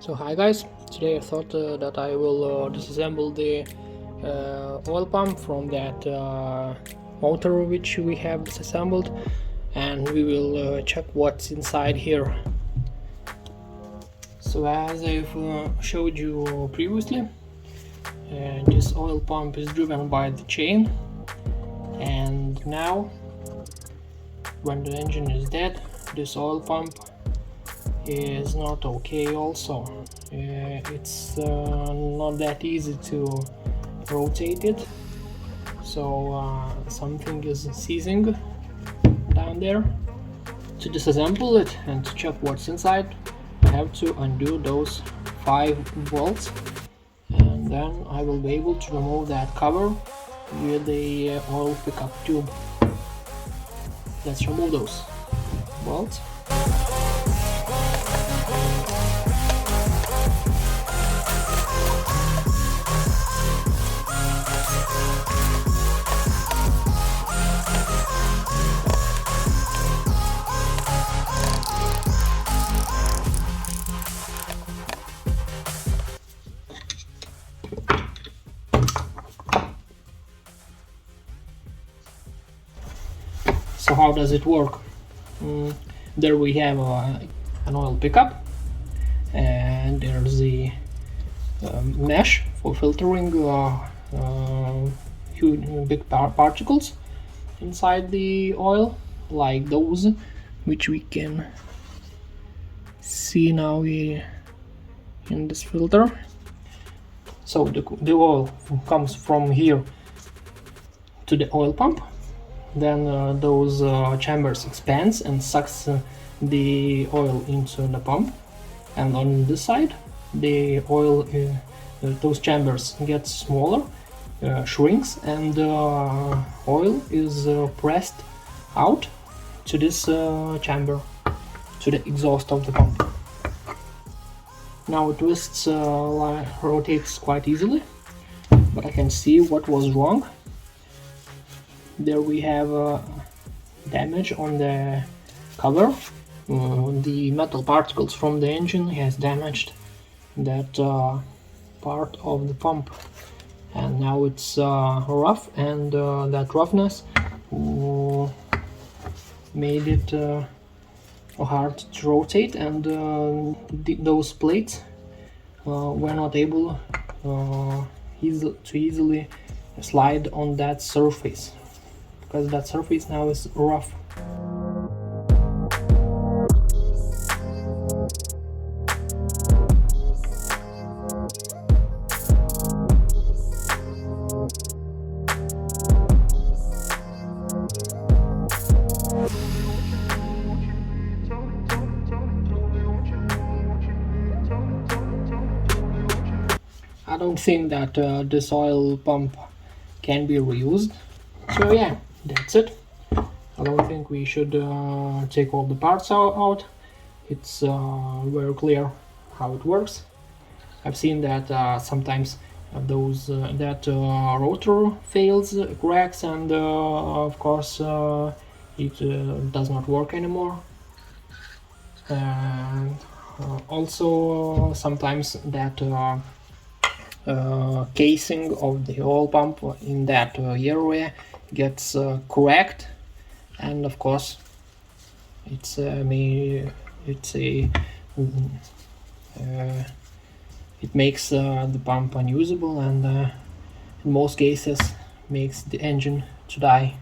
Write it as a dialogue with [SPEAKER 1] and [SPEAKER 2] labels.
[SPEAKER 1] So hi guys, today I thought that I will disassemble the oil pump from that motor which we have disassembled, and we will check what's inside here. So as I've showed you previously, this oil pump is driven by the chain, and now when the engine is dead, this oil pump is not okay also. It's not that easy to rotate it, so something is seizing down there. To disassemble it and to check what's inside, I have to undo those 5 bolts, and then I will be able to remove that cover with the oil pickup tube. Let's remove those bolts. So how does it work? There we have an oil pickup, and there's the mesh for filtering huge big particles inside the oil, like those which we can see now in this filter. So the oil comes from here to the oil pump. Then those chambers expands and sucks the oil into the pump, and on this side the oil those chambers get smaller, shrinks, and oil is pressed out to this chamber, to the exhaust of the pump. Now it twists, rotates quite easily, but I can see what was wrong. There we have damage on the cover. The metal particles from the engine has damaged that part of the pump, and now it's rough, and that roughness made it hard to rotate, and those plates were not able to easily slide on that surface, because that surface now is rough. I don't think that this oil pump can be reused. So yeah, that's it. I don't think we should take all the parts out. It's very clear how it works. I've seen that sometimes that rotor fails, cracks, and of course it does not work anymore. And also sometimes that casing of the oil pump in that area gets cracked, and of course it makes the pump unusable, and in most cases makes the engine to die.